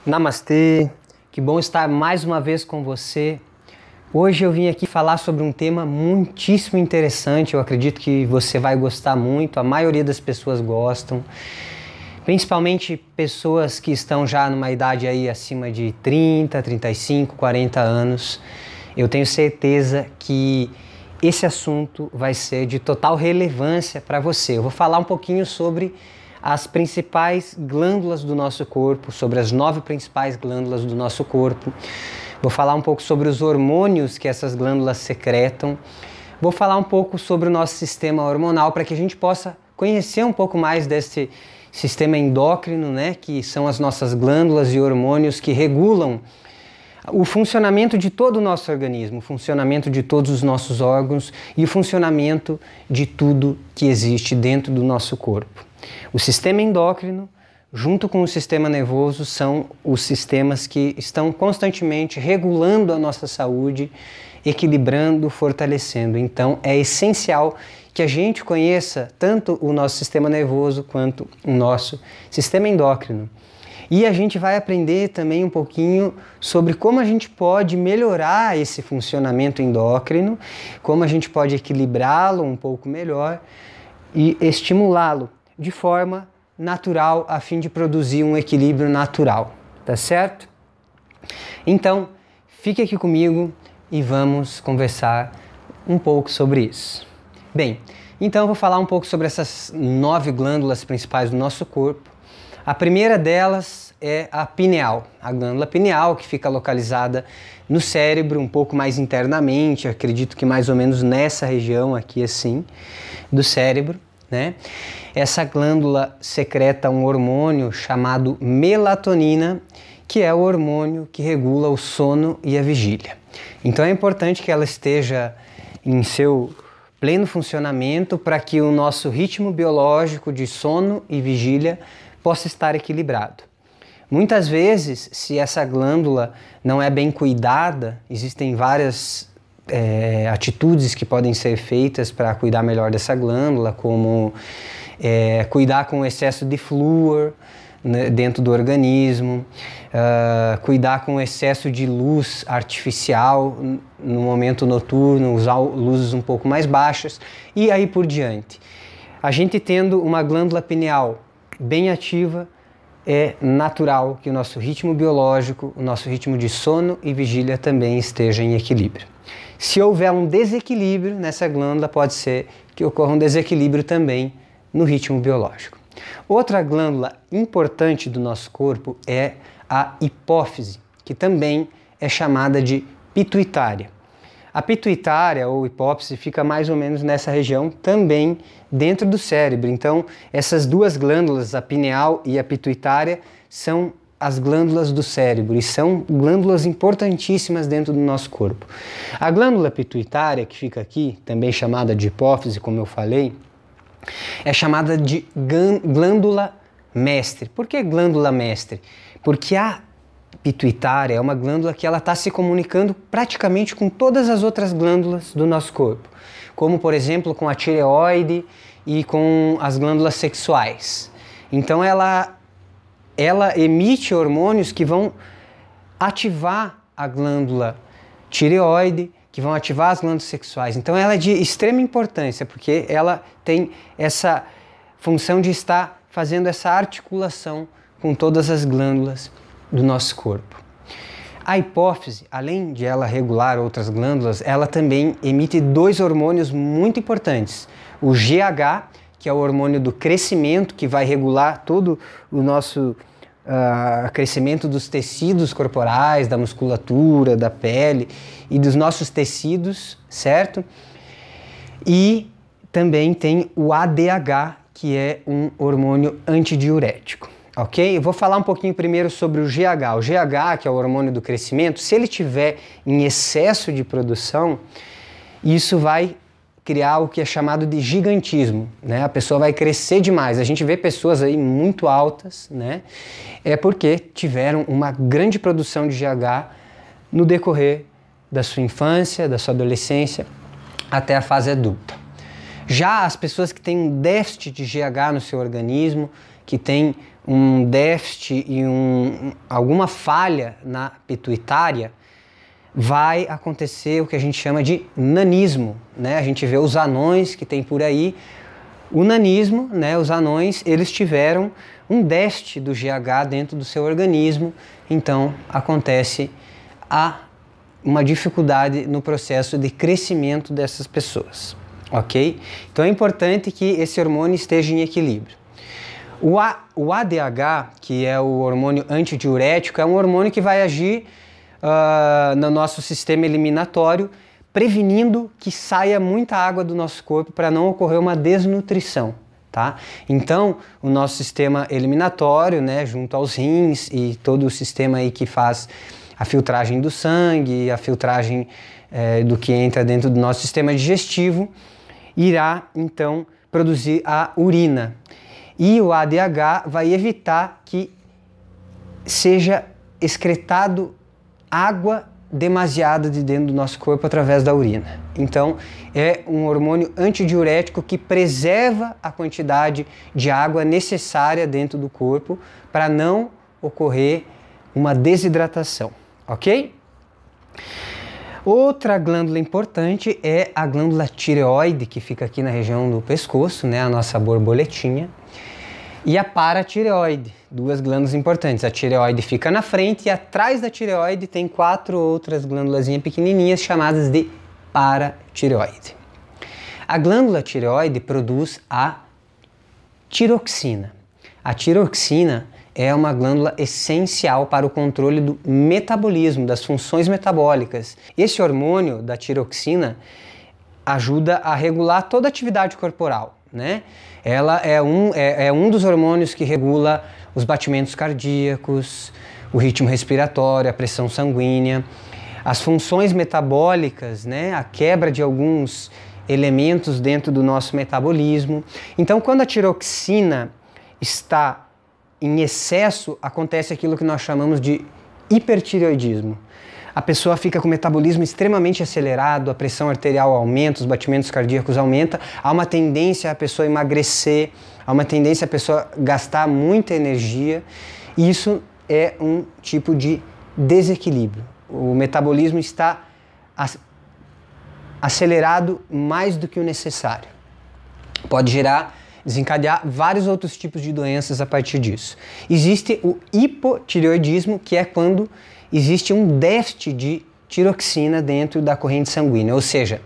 Namastê, que bom estar mais uma vez com você. Hoje eu vim aqui falar sobre um tema muitíssimo interessante, eu acredito que você vai gostar muito, a maioria das pessoas gostam, principalmente pessoas que estão já numa idade aí acima de 30, 35, 40 anos. Eu tenho certeza que esse assunto vai ser de total relevância para você. Eu vou falar um pouquinho sobre as principais glândulas do nosso corpo, sobre as 9 principais glândulas do nosso corpo. Vou falar um pouco sobre os hormônios que essas glândulas secretam. Vou falar um pouco sobre o nosso sistema hormonal para que a gente possa conhecer um pouco mais desse sistema endócrino, né, que são as nossas glândulas e hormônios que regulam o funcionamento de todo o nosso organismo, o funcionamento de todos os nossos órgãos e o funcionamento de tudo que existe dentro do nosso corpo. O sistema endócrino, junto com o sistema nervoso, são os sistemas que estão constantemente regulando a nossa saúde, equilibrando, fortalecendo. Então, é essencial que a gente conheça tanto o nosso sistema nervoso quanto o nosso sistema endócrino. E a gente vai aprender também um pouquinho sobre como a gente pode melhorar esse funcionamento endócrino, como a gente pode equilibrá-lo um pouco melhor e estimulá-lo de forma natural, a fim de produzir um equilíbrio natural, tá certo? Então, fique aqui comigo e vamos conversar um pouco sobre isso. Bem, então eu vou falar um pouco sobre essas 9 glândulas principais do nosso corpo. A primeira delas é a pineal, a glândula pineal, que fica localizada no cérebro, um pouco mais internamente, acredito que mais ou menos nessa região aqui assim, do cérebro, né? Essa glândula secreta um hormônio chamado melatonina, que é o hormônio que regula o sono e a vigília. Então é importante que ela esteja em seu pleno funcionamento para que o nosso ritmo biológico de sono e vigília possa estar equilibrado. Muitas vezes, se essa glândula não é bem cuidada, existem várias atitudes que podem ser feitas para cuidar melhor dessa glândula, como cuidar com o excesso de flúor, né, dentro do organismo, cuidar com o excesso de luz artificial no momento noturno, usar luzes um pouco mais baixas e aí por diante. A gente tendo uma glândula pineal bem ativa, é natural que o nosso ritmo biológico, o nosso ritmo de sono e vigília também esteja em equilíbrio. Se houver um desequilíbrio nessa glândula, pode ser que ocorra um desequilíbrio também no ritmo biológico. Outra glândula importante do nosso corpo é a hipófise, que também é chamada de pituitária. A pituitária ou hipófise fica mais ou menos nessa região também dentro do cérebro. Então, essas duas glândulas, a pineal e a pituitária, são as glândulas do cérebro e são glândulas importantíssimas dentro do nosso corpo. A glândula pituitária, que fica aqui, também chamada de hipófise, como eu falei, é chamada de glândula mestre. Por que glândula mestre? Porque a pituitária é uma glândula que ela está se comunicando praticamente com todas as outras glândulas do nosso corpo, como por exemplo com a tireoide e com as glândulas sexuais. Então ela emite hormônios que vão ativar a glândula tireoide, que vão ativar as glândulas sexuais. Então ela é de extrema importância, porque ela tem essa função de estar fazendo essa articulação com todas as glândulas do nosso corpo. A hipófise, além de ela regular outras glândulas, ela também emite 2 hormônios muito importantes. O GH, que é o hormônio do crescimento, que vai regular todo o nosso crescimento dos tecidos corporais, da musculatura, da pele e dos nossos tecidos, certo? E também tem o ADH, que é um hormônio antidiurético, ok? Eu vou falar um pouquinho primeiro sobre o GH. O GH, que é o hormônio do crescimento, se ele tiver em excesso de produção, isso vai criar o que é chamado de gigantismo, né? A pessoa vai crescer demais. A gente vê pessoas aí muito altas, né? É porque tiveram uma grande produção de GH no decorrer da sua infância, da sua adolescência, até a fase adulta. Já as pessoas que têm um déficit de GH no seu organismo, que tem um déficit e alguma falha na pituitária, vai acontecer o que a gente chama de nanismo, né? A gente vê os anões que tem por aí. O nanismo, né? Os anões, eles tiveram um déficit do GH dentro do seu organismo, então acontece uma dificuldade no processo de crescimento dessas pessoas, ok? Então é importante que esse hormônio esteja em equilíbrio. O ADH, que é o hormônio antidiurético, é um hormônio que vai agir no nosso sistema eliminatório, prevenindo que saia muita água do nosso corpo para não ocorrer uma desnutrição, tá? Então, o nosso sistema eliminatório, né, junto aos rins e todo o sistema aí que faz a filtragem do sangue, a filtragem do que entra dentro do nosso sistema digestivo, irá então produzir a urina. E o ADH vai evitar que seja excretado água demasiada de dentro do nosso corpo através da urina. Então, é um hormônio antidiurético que preserva a quantidade de água necessária dentro do corpo para não ocorrer uma desidratação, ok? Outra glândula importante é a glândula tireoide, que fica aqui na região do pescoço, né, a nossa borboletinha, e a paratireoide, duas glândulas importantes. A tireoide fica na frente e atrás da tireoide tem 4 outras glândulas pequenininhas chamadas de paratireoide. A glândula tireoide produz a tiroxina. A tiroxina é uma glândula essencial para o controle do metabolismo, das funções metabólicas. Esse hormônio da tiroxina ajuda a regular toda a atividade corporal, né? Ela é um dos hormônios que regula os batimentos cardíacos, o ritmo respiratório, a pressão sanguínea, as funções metabólicas, né? A quebra de alguns elementos dentro do nosso metabolismo. Então, quando a tiroxina está em excesso, acontece aquilo que nós chamamos de hipertireoidismo. A pessoa fica com o metabolismo extremamente acelerado, a pressão arterial aumenta, os batimentos cardíacos aumentam, há uma tendência a pessoa emagrecer, há uma tendência a pessoa gastar muita energia, e isso é um tipo de desequilíbrio. O metabolismo está acelerado mais do que o necessário. Pode desencadear vários outros tipos de doenças a partir disso. Existe o hipotireoidismo, que é quando existe um déficit de tiroxina dentro da corrente sanguínea, ou seja,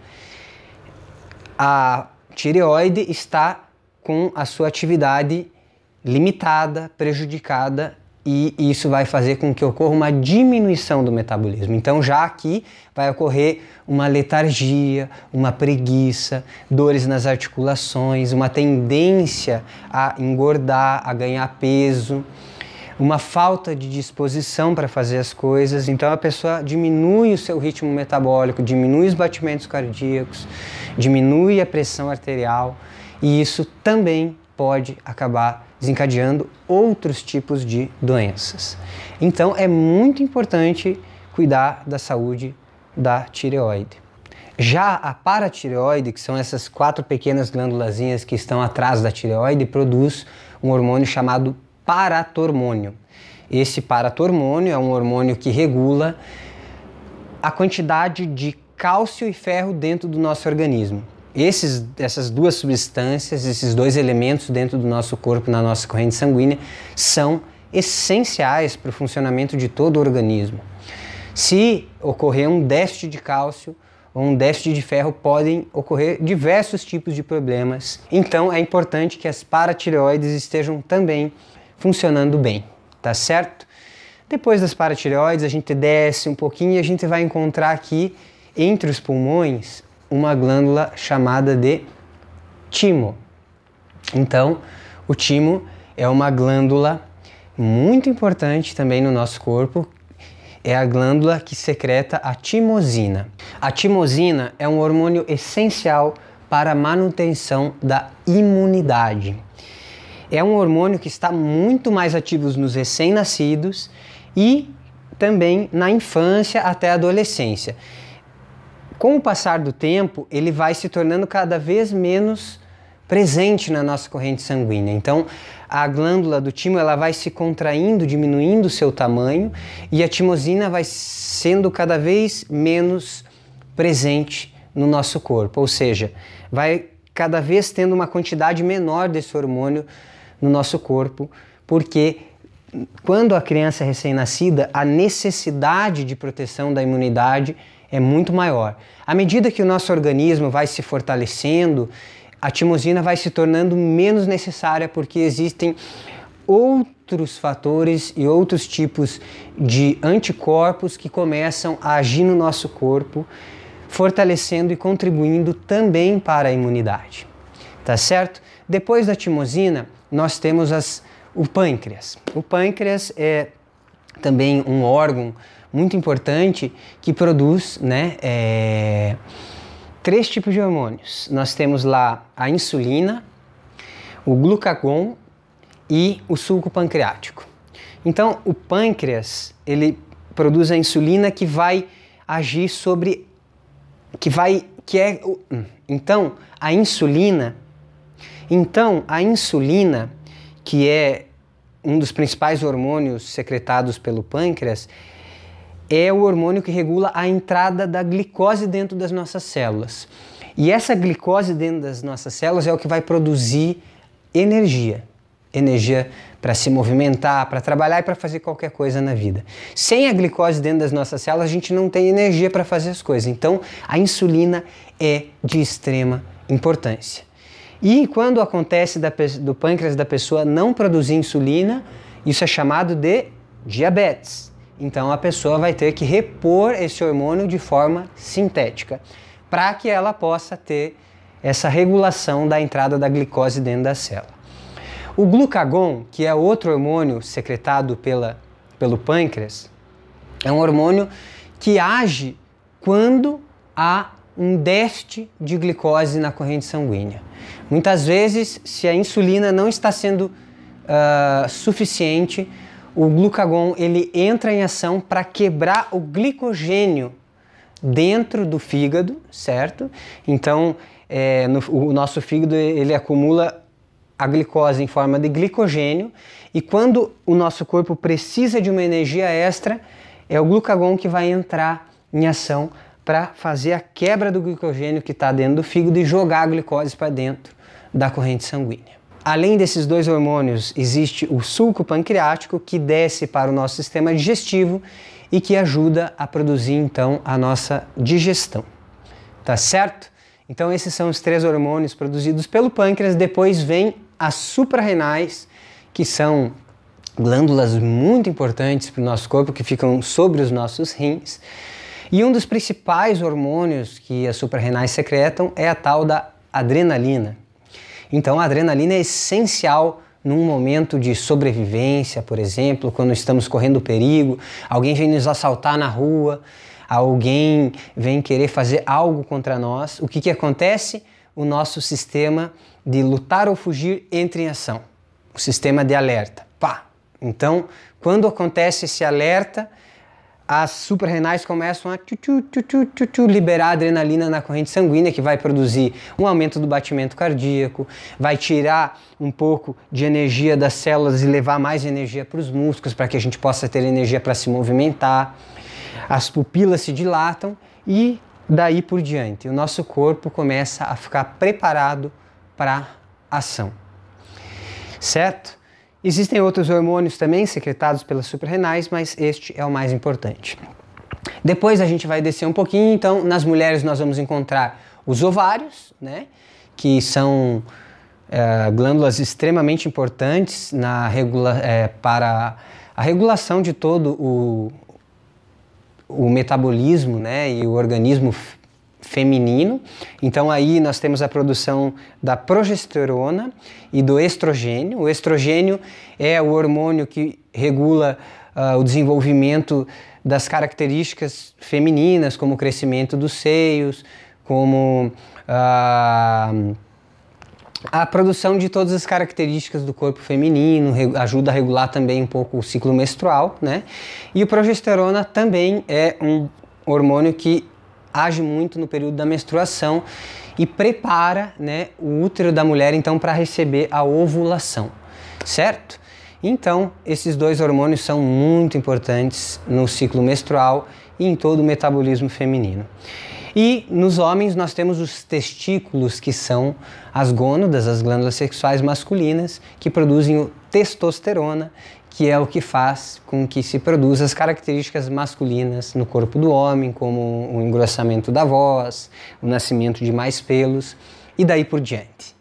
a tireoide está com a sua atividade limitada, prejudicada, e isso vai fazer com que ocorra uma diminuição do metabolismo. Então já aqui vai ocorrer uma letargia, uma preguiça, dores nas articulações, uma tendência a engordar, a ganhar peso, uma falta de disposição para fazer as coisas. Então a pessoa diminui o seu ritmo metabólico, diminui os batimentos cardíacos, diminui a pressão arterial, e isso também pode acabar desencadeando outros tipos de doenças. Então é muito importante cuidar da saúde da tireoide. Já a paratireoide, que são essas 4 pequenas glândulazinhas que estão atrás da tireoide, produz um hormônio chamado paratormônio. Esse paratormônio é um hormônio que regula a quantidade de cálcio e ferro dentro do nosso organismo. Essas duas substâncias, esses 2 elementos dentro do nosso corpo, na nossa corrente sanguínea, são essenciais para o funcionamento de todo o organismo. Se ocorrer um déficit de cálcio ou um déficit de ferro, podem ocorrer diversos tipos de problemas. Então é importante que as paratireoides estejam também funcionando bem, tá certo? Depois das paratireoides, a gente desce um pouquinho e a gente vai encontrar aqui, entre os pulmões, uma glândula chamada de timo. Então, o timo é uma glândula muito importante também no nosso corpo. É a glândula que secreta a timosina. A timosina é um hormônio essencial para a manutenção da imunidade. É um hormônio que está muito mais ativo nos recém-nascidos e também na infância até a adolescência. Com o passar do tempo, ele vai se tornando cada vez menos presente na nossa corrente sanguínea. Então, a glândula do timo ela vai se contraindo, diminuindo o seu tamanho, e a timosina vai sendo cada vez menos presente no nosso corpo, ou seja, vai cada vez tendo uma quantidade menor desse hormônio no nosso corpo, porque quando a criança é recém-nascida, a necessidade de proteção da imunidade é muito maior. À medida que o nosso organismo vai se fortalecendo, a timosina vai se tornando menos necessária, porque existem outros fatores e outros tipos de anticorpos que começam a agir no nosso corpo, fortalecendo e contribuindo também para a imunidade. Tá certo? Depois da timosina, nós temos o pâncreas. O pâncreas é também um órgão muito importante que produz, três tipos de hormônios. Nós temos lá a insulina, o glucagon e o suco pancreático. Então, o pâncreas, ele produz a insulina que vai agir sobre... Então, a insulina, que é um dos principais hormônios secretados pelo pâncreas, é o hormônio que regula a entrada da glicose dentro das nossas células. E essa glicose dentro das nossas células é o que vai produzir energia. Energia para se movimentar, para trabalhar e para fazer qualquer coisa na vida. Sem a glicose dentro das nossas células, a gente não tem energia para fazer as coisas. Então, a insulina é de extrema importância. E quando acontece do pâncreas da pessoa não produzir insulina, isso é chamado de diabetes. Então a pessoa vai ter que repor esse hormônio de forma sintética, para que ela possa ter essa regulação da entrada da glicose dentro da célula. O glucagon, que é outro hormônio secretado pelo pâncreas, é um hormônio que age quando há um déficit de glicose na corrente sanguínea. Muitas vezes, se a insulina não está sendo suficiente, o glucagon ele entra em ação para quebrar o glicogênio dentro do fígado, certo? Então, o nosso fígado ele acumula a glicose em forma de glicogênio, e quando o nosso corpo precisa de uma energia extra, é o glucagon que vai entrar em ação para fazer a quebra do glicogênio que está dentro do fígado e jogar a glicose para dentro da corrente sanguínea. Além desses dois hormônios, existe o suco pancreático, que desce para o nosso sistema digestivo e que ajuda a produzir então a nossa digestão. Tá certo? Então esses são os três hormônios produzidos pelo pâncreas. Depois vem as suprarrenais, que são glândulas muito importantes para o nosso corpo, que ficam sobre os nossos rins. E um dos principais hormônios que as suprarrenais secretam é a tal da adrenalina. Então a adrenalina é essencial num momento de sobrevivência, por exemplo, quando estamos correndo perigo, alguém vem nos assaltar na rua, alguém vem querer fazer algo contra nós. O que acontece? O nosso sistema de lutar ou fugir entra em ação, o sistema de alerta. Pá! Então, quando acontece esse alerta, as suprarrenais começam a liberar adrenalina na corrente sanguínea, que vai produzir um aumento do batimento cardíaco, vai tirar um pouco de energia das células e levar mais energia para os músculos, para que a gente possa ter energia para se movimentar. As pupilas se dilatam e daí por diante o nosso corpo começa a ficar preparado para a ação. Certo? Existem outros hormônios também secretados pelas suprarrenais, mas este é o mais importante. Depois a gente vai descer um pouquinho, então nas mulheres nós vamos encontrar os ovários, que são glândulas extremamente importantes para a regulação de todo o metabolismo, e o organismo feminino. Então aí nós temos a produção da progesterona e do estrogênio. O estrogênio é o hormônio que regula o desenvolvimento das características femininas, como o crescimento dos seios, como a produção de todas as características do corpo feminino, ajuda a regular também um pouco o ciclo menstrual, E o progesterona também é um hormônio que age muito no período da menstruação e prepara, né, o útero da mulher então para receber a ovulação, certo? Então, esses dois hormônios são muito importantes no ciclo menstrual e em todo o metabolismo feminino. E nos homens nós temos os testículos, que são as gônadas, as glândulas sexuais masculinas, que produzem testosterona, que é o que faz com que se produza as características masculinas no corpo do homem, como o engrossamento da voz, o nascimento de mais pelos e daí por diante.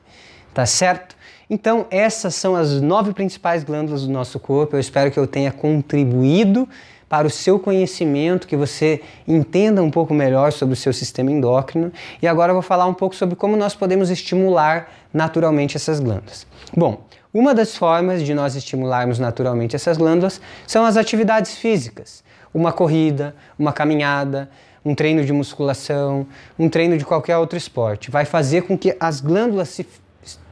Tá certo? Então, essas são as 9 principais glândulas do nosso corpo. Eu espero que eu tenha contribuído para o seu conhecimento, que você entenda um pouco melhor sobre o seu sistema endócrino. E agora eu vou falar um pouco sobre como nós podemos estimular naturalmente essas glândulas. Bom, uma das formas de nós estimularmos naturalmente essas glândulas são as atividades físicas. Uma corrida, uma caminhada, um treino de musculação, um treino de qualquer outro esporte. Vai fazer com que as glândulas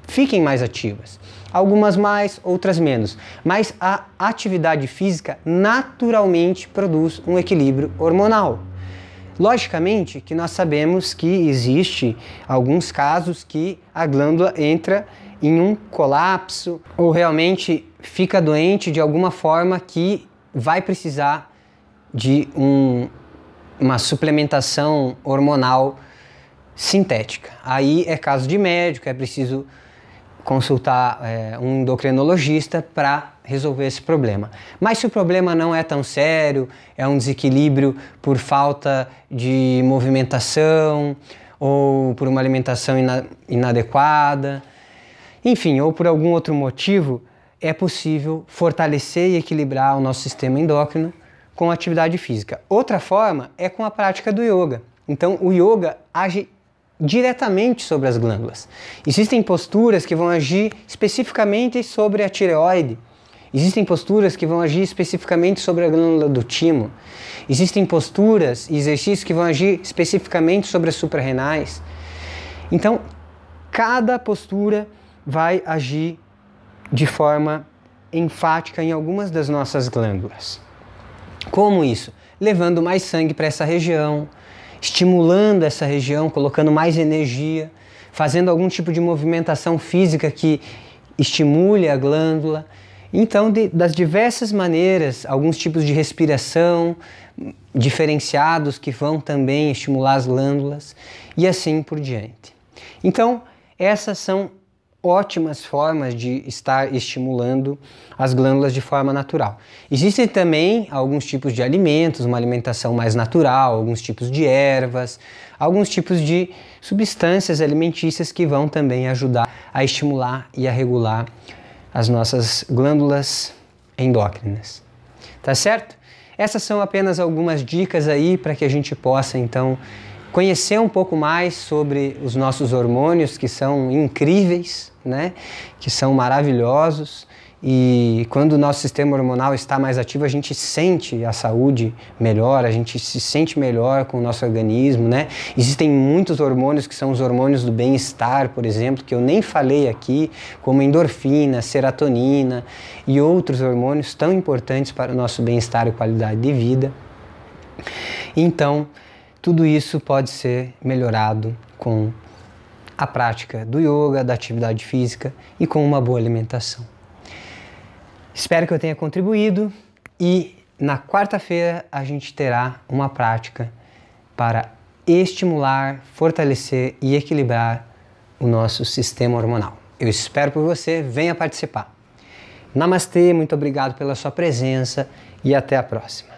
fiquem mais ativas. Algumas mais, outras menos. Mas a atividade física naturalmente produz um equilíbrio hormonal. Logicamente que nós sabemos que existe alguns casos que a glândula entra em um colapso ou realmente fica doente de alguma forma que vai precisar de uma suplementação hormonal sintética. Aí é caso de médico, é preciso consultar um endocrinologista para resolver esse problema. Mas se o problema não é tão sério, é um desequilíbrio por falta de movimentação ou por uma alimentação inadequada, enfim, ou por algum outro motivo, é possível fortalecer e equilibrar o nosso sistema endócrino com atividade física. Outra forma é com a prática do yoga. Então, o yoga age diretamente sobre as glândulas. Existem posturas que vão agir especificamente sobre a tireoide. Existem posturas que vão agir especificamente sobre a glândula do timo. Existem posturas e exercícios que vão agir especificamente sobre as suprarrenais. Então, cada postura vai agir de forma enfática em algumas das nossas glândulas. Como isso? Levando mais sangue para essa região, estimulando essa região, colocando mais energia, fazendo algum tipo de movimentação física que estimule a glândula. Então, das diversas maneiras, alguns tipos de respiração diferenciados que vão também estimular as glândulas e assim por diante. Então, essas são ótimas formas de estar estimulando as glândulas de forma natural. Existem também alguns tipos de alimentos, uma alimentação mais natural, alguns tipos de ervas, alguns tipos de substâncias alimentícias que vão também ajudar a estimular e a regular as nossas glândulas endócrinas. Tá certo? Essas são apenas algumas dicas aí para que a gente possa então conhecer um pouco mais sobre os nossos hormônios, que são incríveis, né? Que são maravilhosos, e quando o nosso sistema hormonal está mais ativo, a gente sente a saúde melhor, a gente se sente melhor com o nosso organismo, né? Existem muitos hormônios que são os hormônios do bem-estar, por exemplo, que eu nem falei aqui, como endorfina, serotonina e outros hormônios tão importantes para o nosso bem-estar e qualidade de vida. Então, tudo isso pode ser melhorado com a prática do yoga, da atividade física e com uma boa alimentação. Espero que eu tenha contribuído e na quarta-feira a gente terá uma prática para estimular, fortalecer e equilibrar o nosso sistema hormonal. Eu espero por você, venha participar. Namastê, muito obrigado pela sua presença e até a próxima.